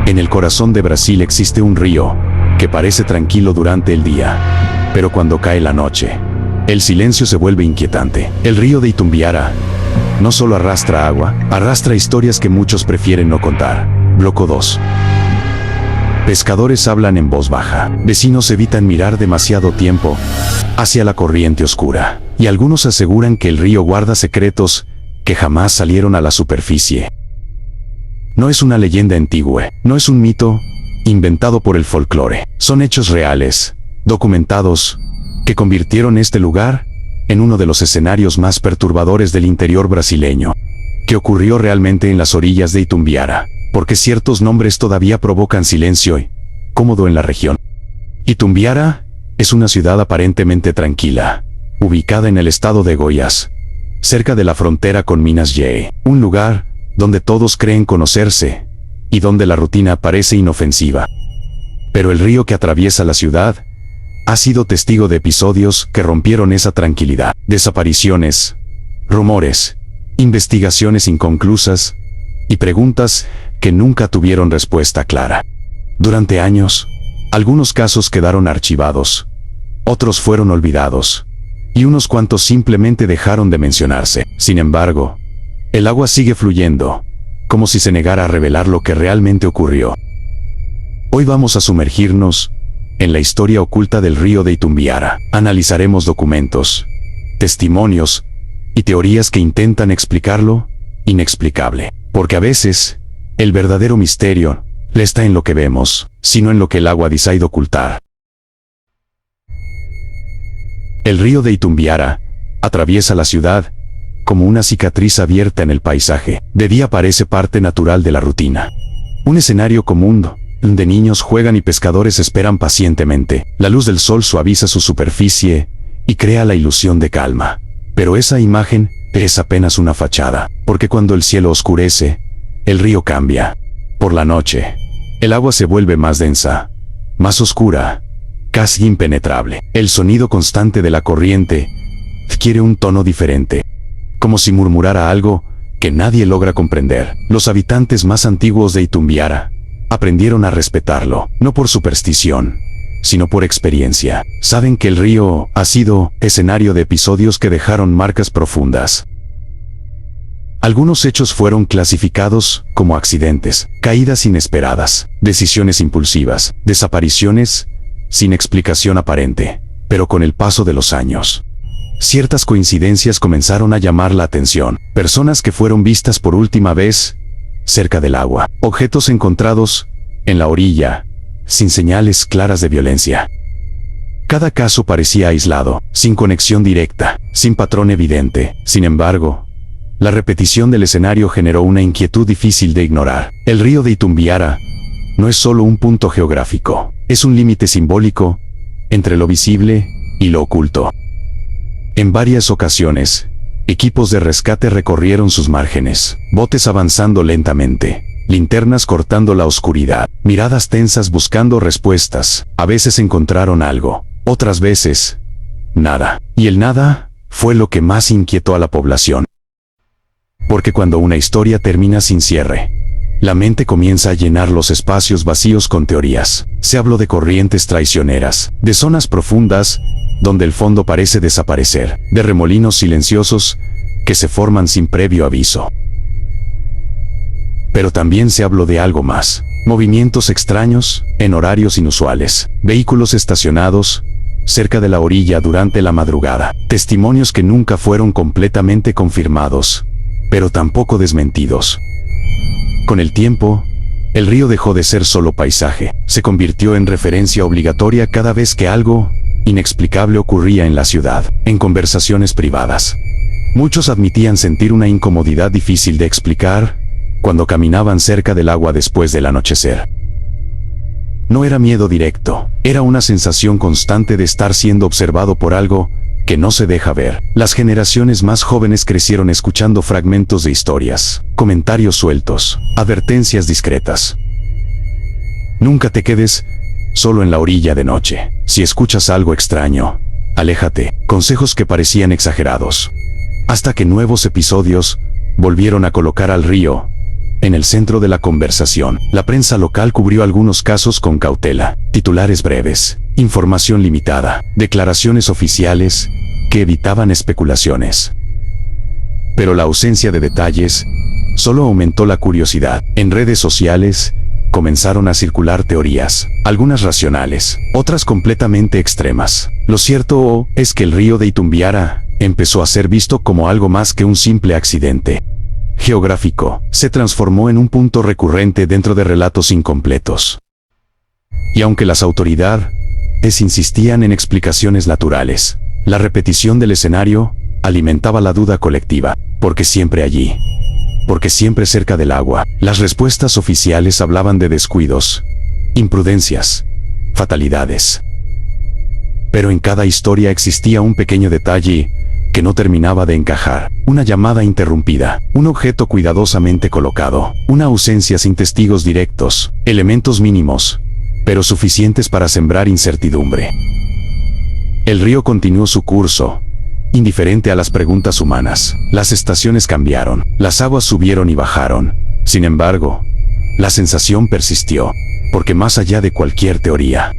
En el corazón de Brasil existe un río que parece tranquilo durante el día, pero cuando cae la noche, el silencio se vuelve inquietante. El río de Itumbiara no solo arrastra agua, arrastra historias que muchos prefieren no contar. Bloco 2. Pescadores hablan en voz baja. Vecinos evitan mirar demasiado tiempo hacia la corriente oscura. Y algunos aseguran que el río guarda secretos que jamás salieron a la superficie. No es una leyenda antigua, no es un mito inventado por el folclore. Son hechos reales, documentados, que convirtieron este lugar en uno de los escenarios más perturbadores del interior brasileño, que ocurrió realmente en las orillas de Itumbiara, porque ciertos nombres todavía provocan silencio incómodo en la región. Itumbiara es una ciudad aparentemente tranquila, ubicada en el estado de Goiás, cerca de la frontera con Minas Gerais, un lugar donde todos creen conocerse y donde la rutina parece inofensiva. Pero el río que atraviesa la ciudad ha sido testigo de episodios que rompieron esa tranquilidad. Desapariciones, rumores, investigaciones inconclusas y preguntas que nunca tuvieron respuesta clara. Durante años, algunos casos quedaron archivados, otros fueron olvidados, y unos cuantos simplemente dejaron de mencionarse. Sin embargo, el agua sigue fluyendo, como si se negara a revelar lo que realmente ocurrió. Hoy vamos a sumergirnos en la historia oculta del río de Itumbiara. Analizaremos documentos, testimonios y teorías que intentan explicar lo inexplicable. Porque a veces, el verdadero misterio no está en lo que vemos, sino en lo que el agua decide ocultar. El río de Itumbiara atraviesa la ciudad como una cicatriz abierta en el paisaje. De día parece parte natural de la rutina. Un escenario común donde niños juegan y pescadores esperan pacientemente. La luz del sol suaviza su superficie y crea la ilusión de calma. Pero esa imagen es apenas una fachada, porque cuando el cielo oscurece, el río cambia. Por la noche, el agua se vuelve más densa, más oscura, casi impenetrable. El sonido constante de la corriente adquiere un tono diferente, como si murmurara algo que nadie logra comprender. Los habitantes más antiguos de Itumbiara aprendieron a respetarlo, no por superstición, sino por experiencia. Saben que el río ha sido escenario de episodios que dejaron marcas profundas. Algunos hechos fueron clasificados como accidentes, caídas inesperadas, decisiones impulsivas, desapariciones sin explicación aparente. Pero con el paso de los años, ciertas coincidencias comenzaron a llamar la atención. Personas que fueron vistas por última vez cerca del agua, objetos encontrados en la orilla, sin señales claras de violencia. Cada caso parecía aislado, sin conexión directa, sin patrón evidente. Sin embargo, la repetición del escenario generó una inquietud difícil de ignorar. El río de Itumbiara no es solo un punto geográfico, es un límite simbólico entre lo visible y lo oculto. En varias ocasiones, equipos de rescate recorrieron sus márgenes, botes avanzando lentamente, linternas cortando la oscuridad, miradas tensas buscando respuestas. A veces encontraron algo, otras veces, nada. Y el nada fue lo que más inquietó a la población. Porque cuando una historia termina sin cierre, la mente comienza a llenar los espacios vacíos con teorías. Se habló de corrientes traicioneras, de zonas profundas donde el fondo parece desaparecer, de remolinos silenciosos que se forman sin previo aviso. Pero también se habló de algo más: movimientos extraños en horarios inusuales, vehículos estacionados cerca de la orilla durante la madrugada, testimonios que nunca fueron completamente confirmados, pero tampoco desmentidos. Con el tiempo, el río dejó de ser solo paisaje, se convirtió en referencia obligatoria cada vez que algo inexplicable ocurría en la ciudad. En conversaciones privadas, muchos admitían sentir una incomodidad difícil de explicar cuando caminaban cerca del agua después del anochecer. No era miedo directo, era una sensación constante de estar siendo observado por algo que no se deja ver. Las generaciones más jóvenes crecieron escuchando fragmentos de historias, comentarios sueltos, advertencias discretas. Nunca te quedes solo en la orilla de noche. Si escuchas algo extraño, aléjate. Consejos que parecían exagerados. Hasta que nuevos episodios volvieron a colocar al río en el centro de la conversación. La prensa local cubrió algunos casos con cautela, titulares breves, información limitada, declaraciones oficiales que evitaban especulaciones. Pero la ausencia de detalles solo aumentó la curiosidad. En redes sociales comenzaron a circular teorías, algunas racionales, otras completamente extremas. Lo cierto es que el río de Itumbiara empezó a ser visto como algo más que un simple accidente geográfico. Se transformó en un punto recurrente dentro de relatos incompletos. Y aunque las autoridades insistían en explicaciones naturales, la repetición del escenario alimentaba la duda colectiva. Porque siempre allí, porque siempre cerca del agua, las respuestas oficiales hablaban de descuidos, imprudencias, fatalidades. Pero en cada historia existía un pequeño detalle que no terminaba de encajar. Una llamada interrumpida, un objeto cuidadosamente colocado, una ausencia sin testigos directos, elementos mínimos, pero suficientes para sembrar incertidumbre. El río continuó su curso, indiferente a las preguntas humanas. Las estaciones cambiaron, las aguas subieron y bajaron. Sin embargo, la sensación persistió, porque más allá de cualquier teoría,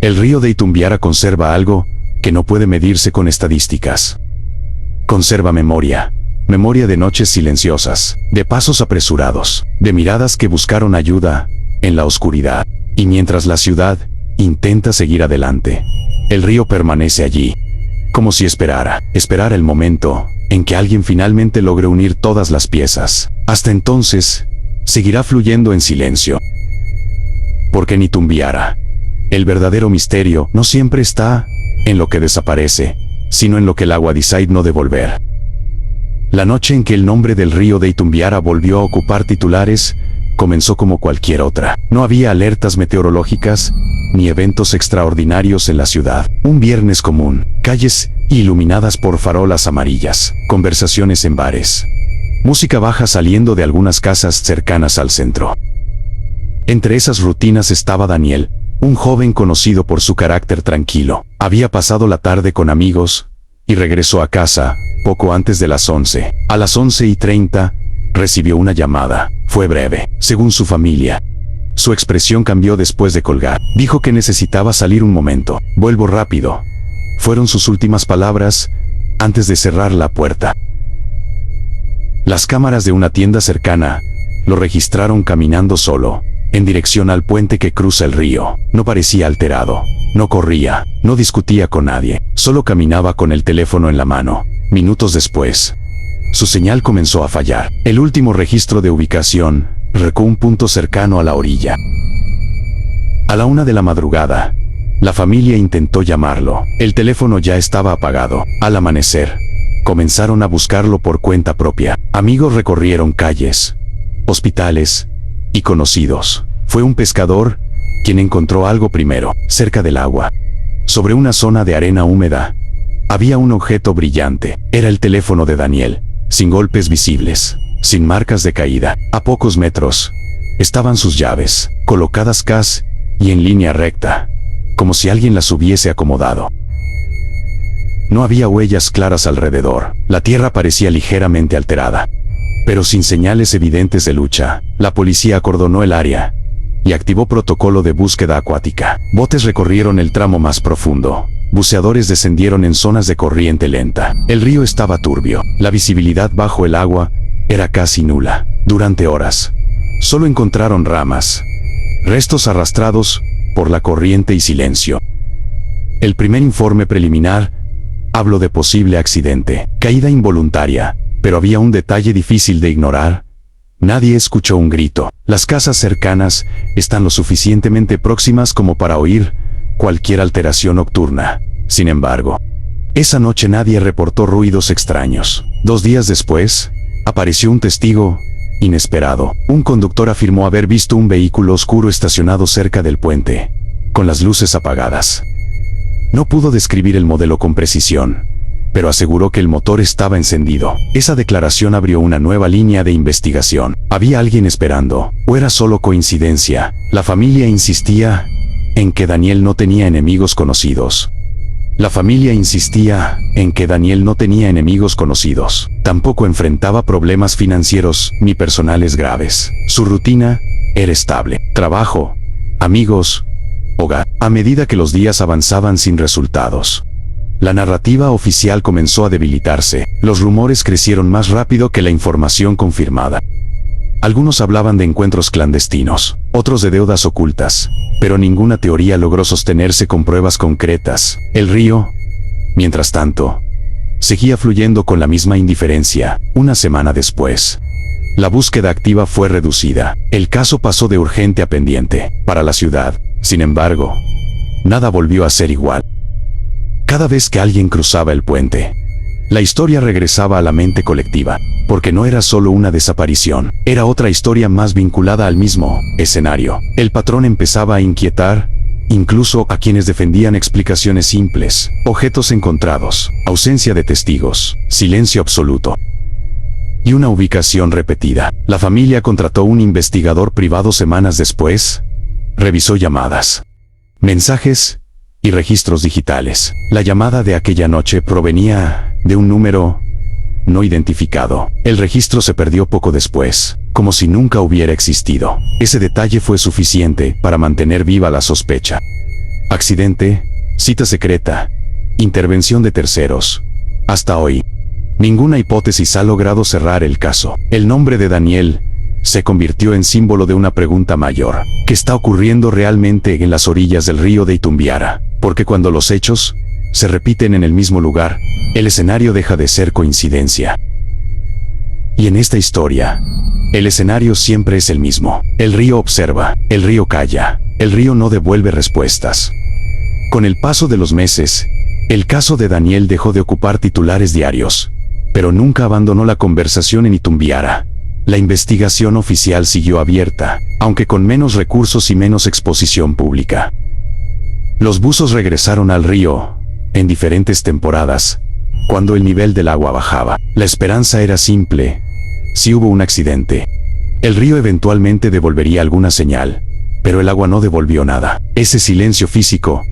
el río de Itumbiara conserva algo que no puede medirse con estadísticas. Conserva memoria, memoria de noches silenciosas, de pasos apresurados, de miradas que buscaron ayuda en la oscuridad. Y mientras la ciudad intenta seguir adelante, el río permanece allí, como si esperara el momento en que alguien finalmente logre unir todas las piezas. Hasta entonces, seguirá fluyendo en silencio. Porque en Itumbiara, el verdadero misterio no siempre está en lo que desaparece, sino en lo que el agua decide no devolver. La noche en que el nombre del río de Itumbiara volvió a ocupar titulares, comenzó como cualquier otra. No había alertas meteorológicas, ni eventos extraordinarios en la ciudad. Un viernes común, calles iluminadas por farolas amarillas, conversaciones en bares, música baja saliendo de algunas casas cercanas al centro. Entre esas rutinas estaba Daniel, un joven conocido por su carácter tranquilo. Había pasado la tarde con amigos y regresó a casa poco antes de las 11. A las 11:30 recibió una llamada. Fue breve, según su familia. Su expresión cambió después de colgar. Dijo que necesitaba salir un momento. Vuelvo rápido. Fueron sus últimas palabras antes de cerrar la puerta. Las cámaras de una tienda cercana lo registraron caminando solo, en dirección al puente que cruza el río. No parecía alterado, no corría, no discutía con nadie, solo caminaba con el teléfono en la mano. Minutos después, su señal comenzó a fallar. El último registro de ubicación marcó un punto cercano a la orilla. A la 1 de la madrugada, la familia intentó llamarlo. El teléfono ya estaba apagado. Al amanecer, comenzaron a buscarlo por cuenta propia. Amigos recorrieron calles, hospitales y conocidos. Fue un pescador quien encontró algo primero, cerca del agua. Sobre una zona de arena húmeda, había un objeto brillante. Era el teléfono de Daniel, sin golpes visibles, sin marcas de caída. A pocos metros, estaban sus llaves, colocadas casi y en línea recta, como si alguien las hubiese acomodado. No había huellas claras alrededor. La tierra parecía ligeramente alterada, pero sin señales evidentes de lucha. La policía acordonó el área y activó protocolo de búsqueda acuática. Botes recorrieron el tramo más profundo. Buceadores descendieron en zonas de corriente lenta. El río estaba turbio. La visibilidad bajo el agua era casi nula. Durante horas, solo encontraron ramas, restos arrastrados por la corriente y silencio. El primer informe preliminar habló de posible accidente, caída involuntaria, pero había un detalle difícil de ignorar. Nadie escuchó un grito. Las casas cercanas están lo suficientemente próximas como para oír cualquier alteración nocturna. Sin embargo, esa noche nadie reportó ruidos extraños. 2 días después, apareció un testigo inesperado. Un conductor afirmó haber visto un vehículo oscuro estacionado cerca del puente, con las luces apagadas. No pudo describir el modelo con precisión, pero aseguró que el motor estaba encendido. Esa declaración abrió una nueva línea de investigación. ¿Había alguien esperando, o era solo coincidencia? La familia insistía en que Daniel no tenía enemigos conocidos. La familia insistía en que Daniel no tenía enemigos conocidos, tampoco enfrentaba problemas financieros ni personales graves. Su rutina era estable: trabajo, amigos, hogar. A medida que los días avanzaban sin resultados, la narrativa oficial comenzó a debilitarse. Los rumores crecieron más rápido que la información confirmada. Algunos hablaban de encuentros clandestinos, otros de deudas ocultas, pero ninguna teoría logró sostenerse con pruebas concretas. El río, mientras tanto, seguía fluyendo con la misma indiferencia. Una semana después, la búsqueda activa fue reducida. El caso pasó de urgente a pendiente para la ciudad. Sin embargo, nada volvió a ser igual. Cada vez que alguien cruzaba el puente, la historia regresaba a la mente colectiva, porque no era solo una desaparición, era otra historia más vinculada al mismo escenario. El patrón empezaba a inquietar, incluso a quienes defendían explicaciones simples: objetos encontrados, ausencia de testigos, silencio absoluto y una ubicación repetida. La familia contrató un investigador privado semanas después. Revisó llamadas, mensajes y registros digitales. La llamada de aquella noche provenía de un número no identificado. El registro se perdió poco después, como si nunca hubiera existido. Ese detalle fue suficiente para mantener viva la sospecha. Accidente, cita secreta, intervención de terceros. Hasta hoy, ninguna hipótesis ha logrado cerrar el caso. El nombre de Daniel se convirtió en símbolo de una pregunta mayor: ¿qué está ocurriendo realmente en las orillas del río de Itumbiara? Porque cuando los hechos se repiten en el mismo lugar, el escenario deja de ser coincidencia. Y en esta historia, el escenario siempre es el mismo. El río observa, el río calla, el río no devuelve respuestas. Con el paso de los meses, el caso de Daniel dejó de ocupar titulares diarios, pero nunca abandonó la conversación en Itumbiara. La investigación oficial siguió abierta, aunque con menos recursos y menos exposición pública. Los buzos regresaron al río en diferentes temporadas, cuando el nivel del agua bajaba. La esperanza era simple: si hubo un accidente, el río eventualmente devolvería alguna señal, pero el agua no devolvió nada. Ese silencio físico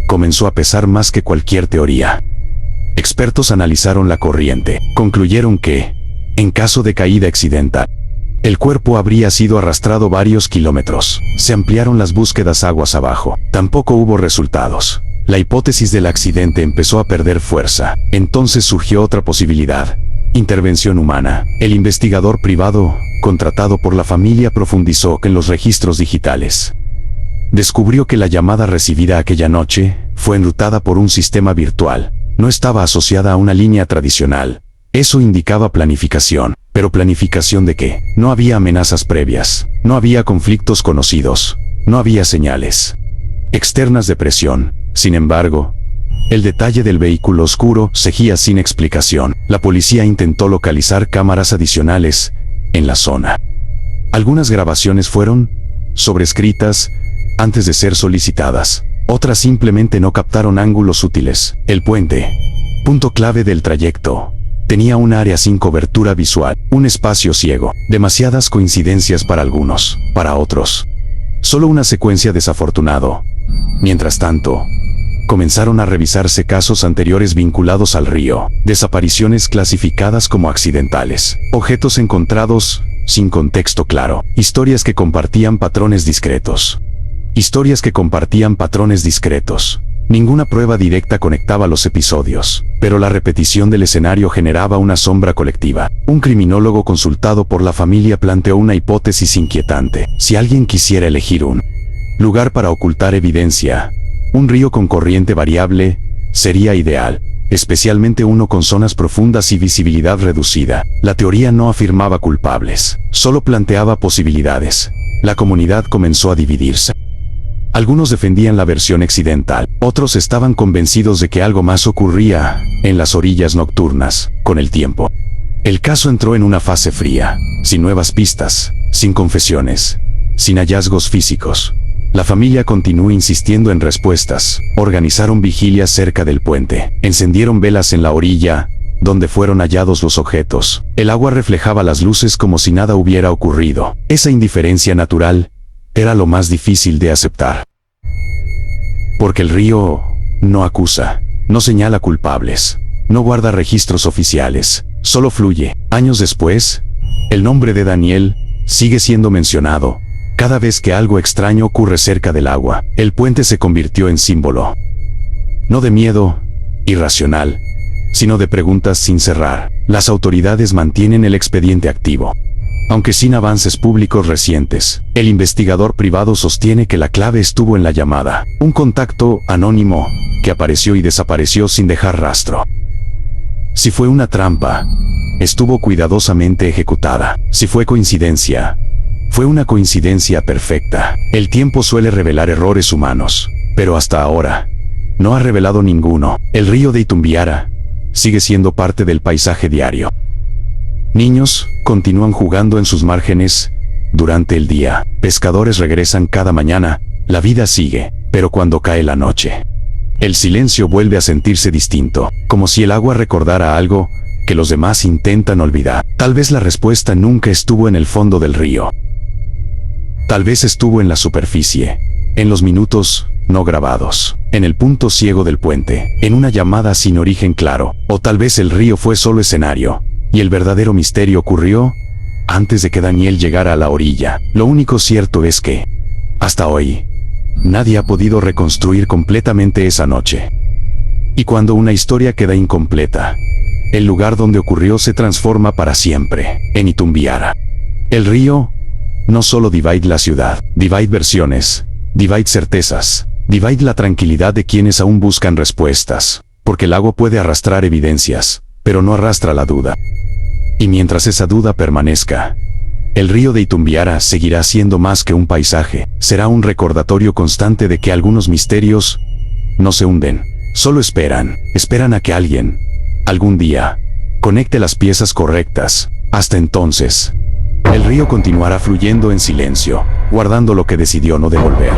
comenzó a pesar más que cualquier teoría. Expertos analizaron la corriente, concluyeron que, en caso de caída accidental, el cuerpo habría sido arrastrado varios kilómetros. Se ampliaron las búsquedas aguas abajo. Tampoco hubo resultados. La hipótesis del accidente empezó a perder fuerza. Entonces surgió otra posibilidad: intervención humana. El investigador privado, contratado por la familia, profundizó en los registros digitales. Descubrió que la llamada recibida aquella noche fue enrutada por un sistema virtual. No estaba asociada a una línea tradicional. Eso indicaba planificación. ¿Pero planificación de qué? No había amenazas previas, no había conflictos conocidos, no había señales externas de presión. Sin embargo, el detalle del vehículo oscuro seguía sin explicación. La policía intentó localizar cámaras adicionales en la zona. Algunas grabaciones fueron sobrescritas antes de ser solicitadas. Otras simplemente no captaron ángulos útiles. El puente, punto clave del trayecto, tenía un área sin cobertura visual, un espacio ciego. Demasiadas coincidencias para algunos, para otros, solo una secuencia desafortunado. Mientras tanto, comenzaron a revisarse casos anteriores vinculados al río: desapariciones clasificadas como accidentales, objetos encontrados sin contexto claro, historias que compartían patrones discretos. Ninguna prueba directa conectaba los episodios, pero la repetición del escenario generaba una sombra colectiva. Un criminólogo consultado por la familia planteó una hipótesis inquietante: si alguien quisiera elegir un lugar para ocultar evidencia, un río con corriente variable sería ideal, especialmente uno con zonas profundas y visibilidad reducida. La teoría no afirmaba culpables, solo planteaba posibilidades. La comunidad comenzó a dividirse. Algunos defendían la versión accidental, otros estaban convencidos de que algo más ocurría en las orillas nocturnas. Con el tiempo, el caso entró en una fase fría, sin nuevas pistas, sin confesiones, sin hallazgos físicos. La familia continuó insistiendo en respuestas. Organizaron vigilias cerca del puente, encendieron velas en la orilla donde fueron hallados los objetos. El agua reflejaba las luces como si nada hubiera ocurrido. Esa indiferencia natural era lo más difícil de aceptar. Porque el río no acusa, No señala culpables. No guarda registros oficiales. Solo fluye. Años después, el nombre de Daniel sigue siendo mencionado. Cada vez que algo extraño ocurre cerca del agua, el puente se convirtió en símbolo. No de miedo irracional, sino de preguntas sin cerrar. Las autoridades mantienen el expediente activo. Aunque sin avances públicos recientes, el investigador privado sostiene que la clave estuvo en la llamada. Un contacto anónimo que apareció y desapareció sin dejar rastro. Si fue una trampa, estuvo cuidadosamente ejecutada. Si fue coincidencia, fue una coincidencia perfecta. El tiempo suele revelar errores humanos, pero hasta ahora no ha revelado ninguno. El río de Itumbiara sigue siendo parte del paisaje diario. Niños continúan jugando en sus márgenes durante el día. Pescadores regresan cada mañana. La vida sigue, pero cuando cae la noche, el silencio vuelve a sentirse distinto, como si el agua recordara algo que los demás intentan olvidar. Tal vez la respuesta nunca estuvo en el fondo del río. Tal vez estuvo en la superficie, en los minutos no grabados, en el punto ciego del puente, en una llamada sin origen claro. O tal vez el río fue solo escenario, y el verdadero misterio ocurrió antes de que Daniel llegara a la orilla. Lo único cierto es que, hasta hoy, nadie ha podido reconstruir completamente esa noche. Y cuando una historia queda incompleta, el lugar donde ocurrió se transforma para siempre, en Itumbiara. El río no solo divide la ciudad, divide versiones, divide certezas, divide la tranquilidad de quienes aún buscan respuestas, porque el agua puede arrastrar evidencias, pero no arrastra la duda. Y mientras esa duda permanezca, el río de Itumbiara seguirá siendo más que un paisaje. Será un recordatorio constante de que algunos misterios no se hunden, solo esperan a que alguien, algún día, conecte las piezas correctas. Hasta entonces, el río continuará fluyendo en silencio, guardando lo que decidió no devolver.